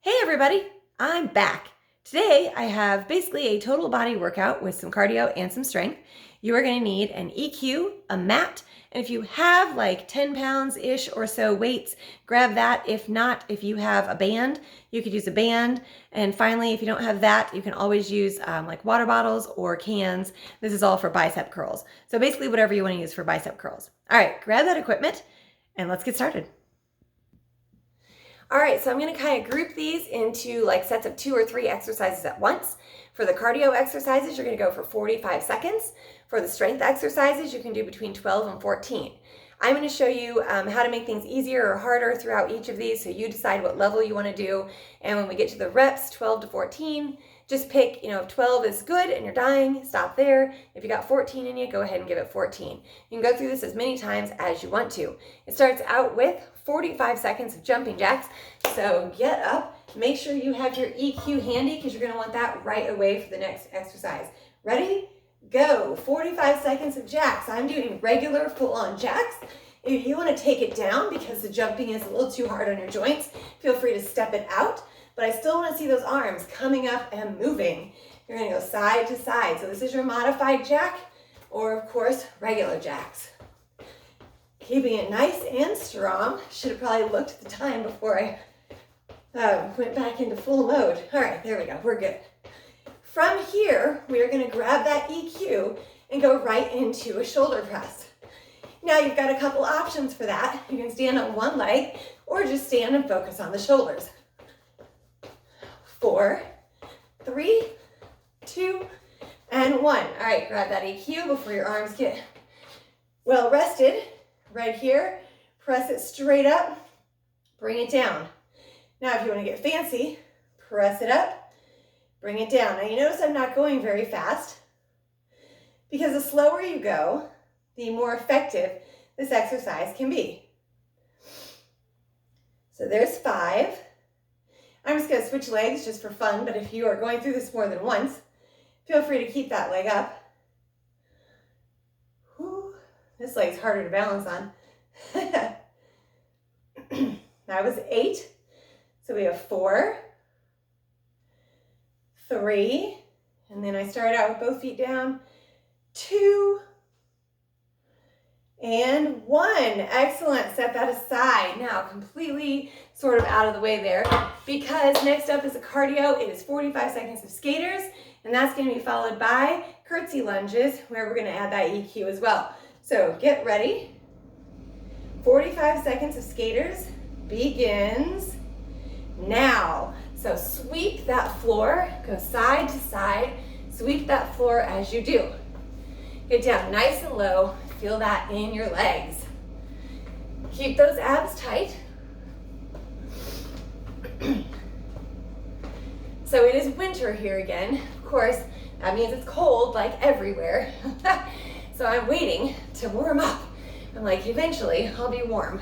Hey everybody, I'm back. Today I have basically a total body workout with some cardio and some strength. You are going to need an EQ, a mat, and if you have like 10 pounds-ish or so weights, grab that. If not, if you have a band, you could use a band. And finally, if you don't have that, you can always use like water bottles or cans. This is all for bicep curls. So basically whatever you want to use for bicep curls. All right, grab that equipment and let's get started. All right, so I'm gonna kind of group these into like sets of 2 or 3 exercises at once. For the cardio exercises, you're gonna go for 45 seconds. For the strength exercises, you can do between 12 and 14. I'm gonna show you how to make things easier or harder throughout each of these, so you decide what level you wanna do. And when we get to the reps, 12 to 14, just pick, if 12 is good and you're dying, stop there. If you got 14 in you, go ahead and give it 14. You can go through this as many times as you want to. It starts out with 45 seconds of jumping jacks. So get up, make sure you have your EQ handy because you're gonna want that right away for the next exercise. Ready? Go. 45 seconds of jacks. I'm doing regular full-on jacks. If you wanna take it down because the jumping is a little too hard on your joints, feel free to step it out. But I still want to see those arms coming up and moving. You're going to go side to side. So this is your modified jack, or of course, regular jacks. Keeping it nice and strong. Should have probably looked at the time before I went back into full mode. All right, there we go. We're good. From here, we are going to grab that EQ and go right into a shoulder press. Now you've got a couple options for that. You can stand on one leg or just stand and focus on the shoulders. 4, 3, 2, and 1. All right, grab that EQ before your arms get well rested. Right here, press it straight up, bring it down. Now, if you want to get fancy, press it up, bring it down. Now, you notice I'm not going very fast because the slower you go, the more effective this exercise can be. So there's 5. I'm just going to switch legs just for fun, but if you are going through this more than once, feel free to keep that leg up. Whew. This leg's harder to balance on. That was 8. So we have 4, 3, and then I start out with both feet down, 2, and 1. Excellent. Set that aside. Now, completely sort of out of the way there, because next up is a cardio. It is 45 seconds of skaters, and that's going to be followed by curtsy lunges, where we're going to add that EQ as well. So get ready. 45 seconds of skaters begins now. So sweep that floor, go side to side, sweep that floor as you do. Get down nice and low. Feel that in your legs. Keep those abs tight. So it is winter here again. Of course, that means it's cold like everywhere. So I'm waiting to warm up. I'm like, eventually I'll be warm.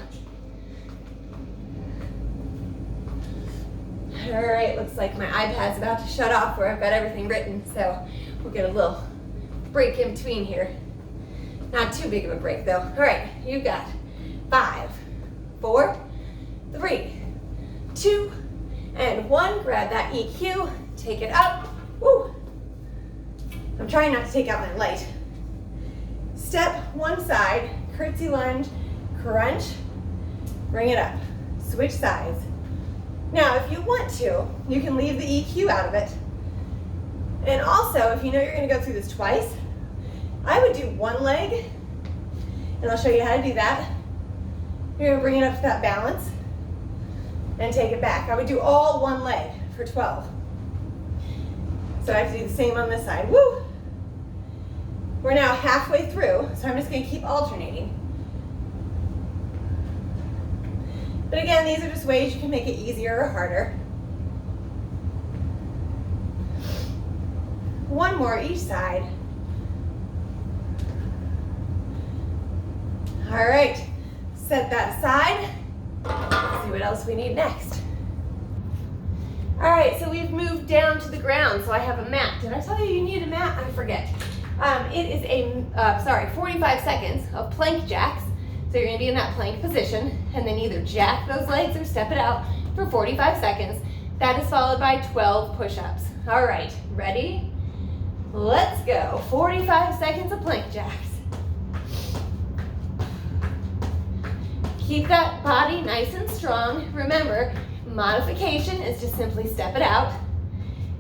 All right, looks like my iPad's about to shut off where I've got everything written. So we'll get a little break in between here. Not too big of a break though. All right, you've got 5, 4, 3, 2, and 1. Grab that EQ, take it up. Woo! I'm trying not to take out my light. Step one side, curtsy lunge, crunch, bring it up. Switch sides. Now, if you want to, you can leave the EQ out of it. And also, if you know you're gonna go through this twice, I would do one leg, and I'll show you how to do that. You're gonna bring it up to that balance and take it back. I would do all one leg for 12. So I have to do the same on this side. Woo! We're now halfway through, so I'm just gonna keep alternating. But again, these are just ways you can make it easier or harder. One more each side. All right, set that aside. Let's see what else we need next. All right, so we've moved down to the ground, so I have a mat. Did I tell you you need a mat? I forget. It is a, 45 seconds of plank jacks. So you're gonna be in that plank position, and then either jack those legs or step it out for 45 seconds. That is followed by 12 push-ups. All right, ready? Let's go. 45 seconds of plank jacks. Keep that body nice and strong. Remember, modification is just simply step it out.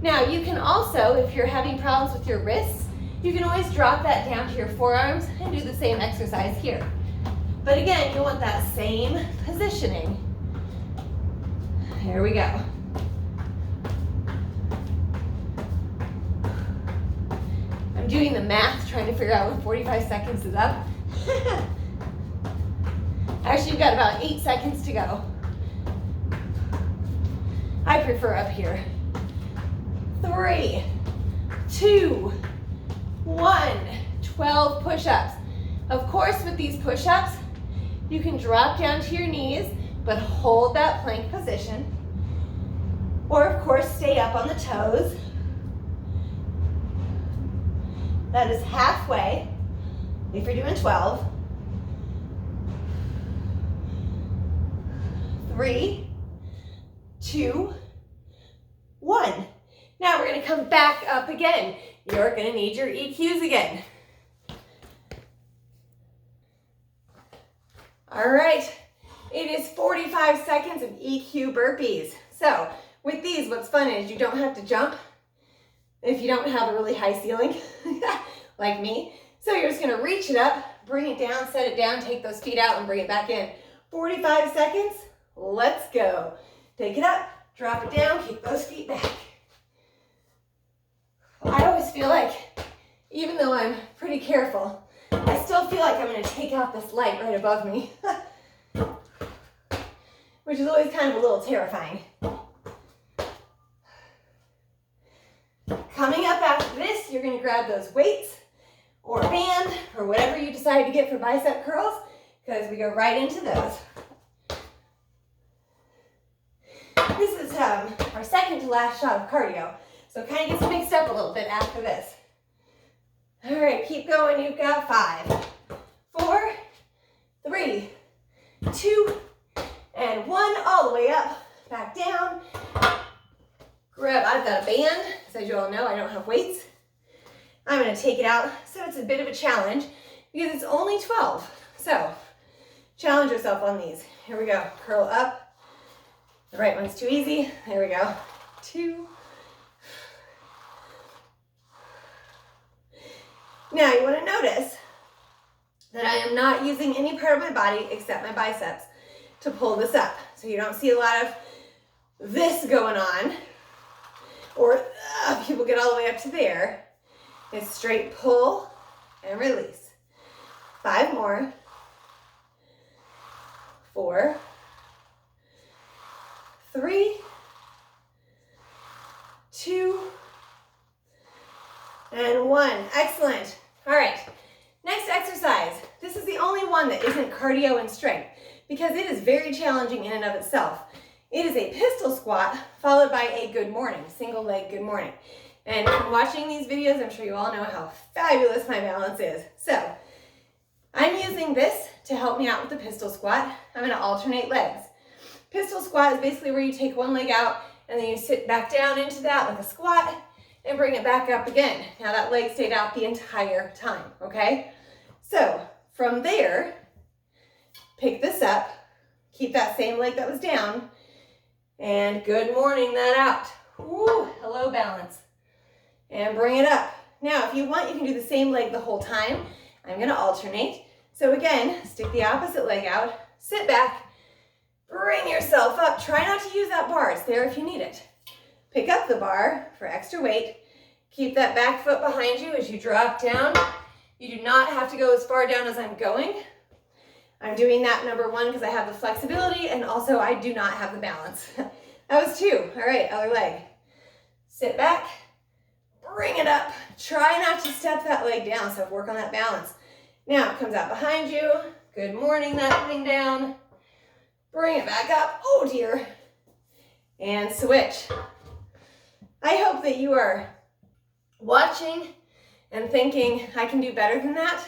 Now you can also, if you're having problems with your wrists, you can always drop that down to your forearms and do the same exercise here. But again, you want that same positioning. Here we go. I'm doing the math, trying to figure out when 45 seconds is up. Actually, you've got about 8 seconds to go. I prefer up here. 3, 2, 1. 12 push-ups. Of course, with these push-ups, you can drop down to your knees, but hold that plank position. Or, of course, stay up on the toes. That is halfway if you're doing 12. 3, 2, 1. Now we're going to come back up again. You're going to need your EQs again. All right, it is 45 seconds of EQ burpees. So with these, what's fun is you don't have to jump if you don't have a really high ceiling like me. So you're just going to reach it up, bring it down, set it down, take those feet out and bring it back in. 45 seconds. Let's go. Take it up, drop it down, keep those feet back. I always feel like, even though I'm pretty careful, I still feel like I'm going to take out this light right above me, which is always kind of a little terrifying. Coming up after this, you're going to grab those weights or a band or whatever you decide to get for bicep curls, because we go right into those. This is our second to last shot of cardio, so it kind of gets mixed up a little bit after this. All right, keep going. You've got 5, 4, 3, 2, and 1. All the way up, back down. Grab, I've got a band, because as you all know, I don't have weights. I'm going to take it out, so it's a bit of a challenge, because it's only 12. So, challenge yourself on these. Here we go. Curl up. The right one's too easy. There we go. 2. Now you want to notice that I am not using any part of my body except my biceps to pull this up. So you don't see a lot of this going on, or people get all the way up to there. It's straight pull and release. 5 more. 4, 3, 2, and 1. Excellent. All right, next exercise. This is the only one that isn't cardio and strength because it is very challenging in and of itself. It is a pistol squat followed by a good morning, single leg good morning. And if you're watching these videos, I'm sure you all know how fabulous my balance is. So I'm using this to help me out with the pistol squat. I'm going to alternate legs. Pistol squat is basically where you take one leg out and then you sit back down into that like a squat and bring it back up again. Now that leg stayed out the entire time, okay? So from there, pick this up, keep that same leg that was down, and good morning that out. Woo, hello balance. And bring it up. Now if you want, you can do the same leg the whole time. I'm gonna alternate. So again, stick the opposite leg out, sit back, bring yourself up. Try not to use that bar, it's there if you need it. Pick up the bar for extra weight. Keep that back foot behind you as you drop down. You do not have to go as far down as I'm going. I'm doing that, number one, because I have the flexibility, and also I do not have the balance. That was 2. All right, other leg. Sit back, bring it up. Try not to step that leg down, so work on that balance. Now it comes out behind you. Good morning, that thing down. Bring it back up. Oh dear. And switch. I hope that you are watching and thinking, I can do better than that,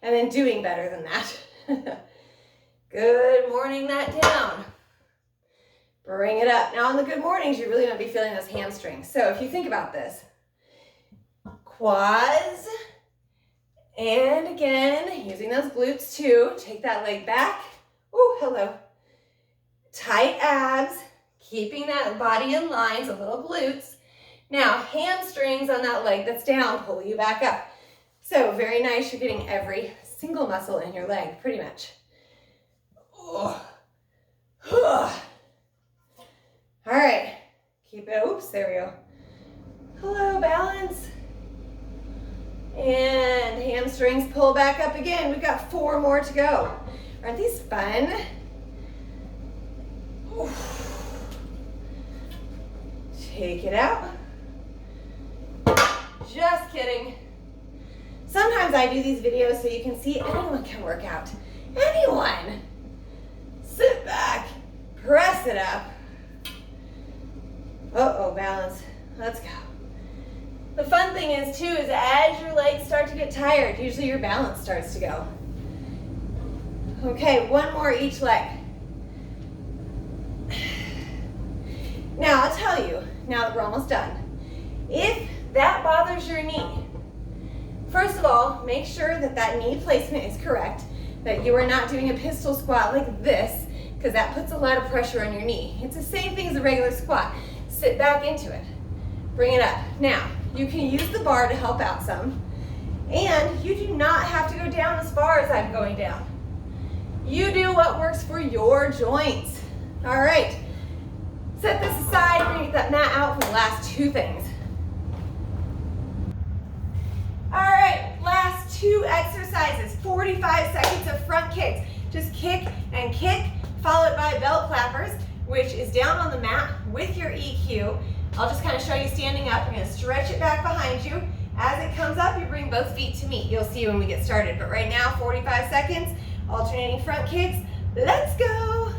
and then doing better than that. Good morning, that down. Bring it up. Now on the good mornings, you're really gonna be feeling those hamstrings. So if you think about this, quads, and again, using those glutes too. Take that leg back. Ooh, hello. Tight abs, keeping that body in line, so little glutes. Now, hamstrings on that leg that's down, pull you back up. So very nice, you're getting every single muscle in your leg, pretty much. Oh. All right, keep it, oops, there we go. Hello, balance. And hamstrings pull back up again. We've got 4 more to go. Aren't these fun? Oof. Take it out. Just kidding. Sometimes I do these videos so you can see anyone can work out. Anyone. Sit back, press it up. Uh-oh, balance. Let's go. The fun thing is too, is as your legs start to get tired, usually your balance starts to go. Okay, 1 more each leg. Now I'll tell you, now that we're almost done, if that bothers your knee, first of all, make sure that that knee placement is correct, that you are not doing a pistol squat like this, because that puts a lot of pressure on your knee. It's the same thing as a regular squat. Sit back into it. Bring it up. Now, you can use the bar to help out some, and you do not have to go down as far as I'm going down. You do what works for your joints. All right, set this aside. We're gonna get that mat out for the last 2 things. All right, last 2 exercises, 45 seconds of front kicks. Just kick and kick, followed by bell clappers, which is down on the mat with your EQ. I'll just kind of show you standing up. You're gonna stretch it back behind you. As it comes up, you bring both feet to meet. You'll see when we get started. But right now, 45 seconds, alternating front kicks. Let's go.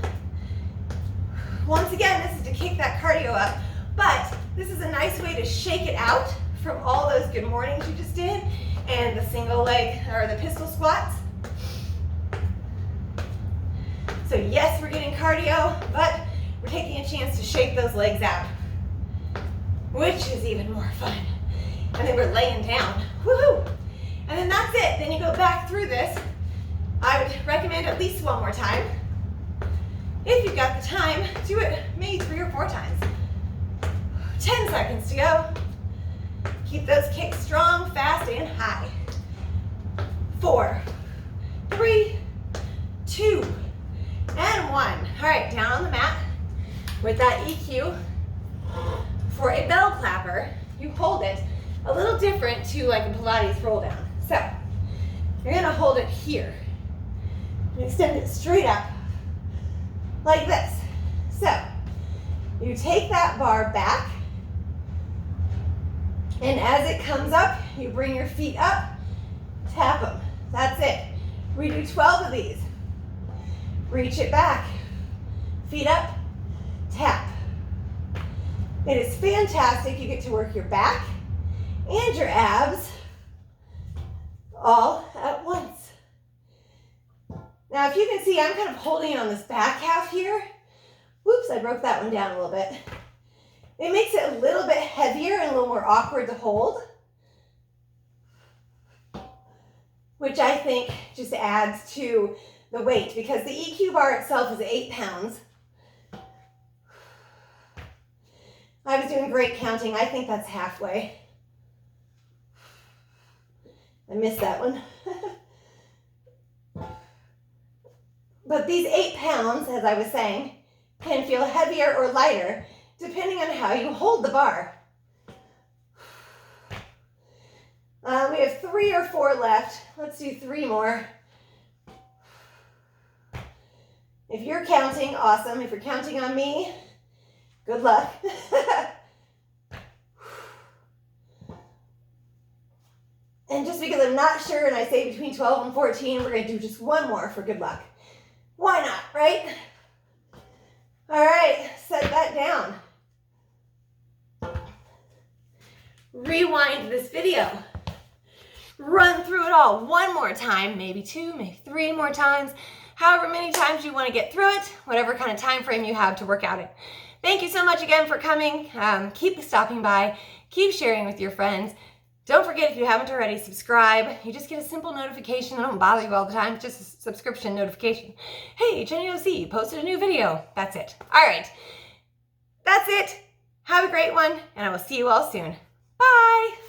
Once again, this is to kick that cardio up, but this is a nice way to shake it out from all those good mornings you just did and the single leg or the pistol squats. So yes, we're getting cardio, but we're taking a chance to shake those legs out, which is even more fun. And then we're laying down, woohoo! And then that's it. Then you go back through this. I would recommend at least 1 more time. If you've got the time, do it maybe 3 or 4 times. 10 seconds to go. Keep those kicks strong, fast, and high. 4, 3, 2, and 1. All right, down on the mat with that EQ. For a bell clapper, you hold it a little different to like a Pilates roll down. So you're gonna hold it here and extend it straight up like this. So you take that bar back, and as it comes up, you bring your feet up, tap them. That's it. We do 12 of these. Reach it back, feet up, tap. It is fantastic. You get to work your back and your abs all at once. Now, if you can see, I'm kind of holding on this back half here. Whoops, I broke that one down a little bit. It makes it a little bit heavier and a little more awkward to hold, which I think just adds to the weight because the EQ bar itself is 8 pounds. I was doing great counting. I think that's halfway. I missed that one. But these 8 pounds, as I was saying, can feel heavier or lighter depending on how you hold the bar. We have 3 or 4 left. Let's do 3 more. If you're counting, awesome. If you're counting on me, good luck. And just because I'm not sure and I say between 12 and 14, we're going to do just 1 more for good luck. Why not, right? All right, set that down. Rewind this video. Run through it all 1 more time, maybe 2, maybe 3 more times. However many times you want to get through it, whatever kind of time frame you have to work out it. Thank you so much again for coming. Keep stopping by. Keep sharing with your friends. Don't forget, if you haven't already, subscribe. You just get a simple notification. I don't bother you all the time. It's just a subscription notification. Hey, Jenny OC posted a new video. That's it. All right. That's it. Have a great one, and I will see you all soon. Bye.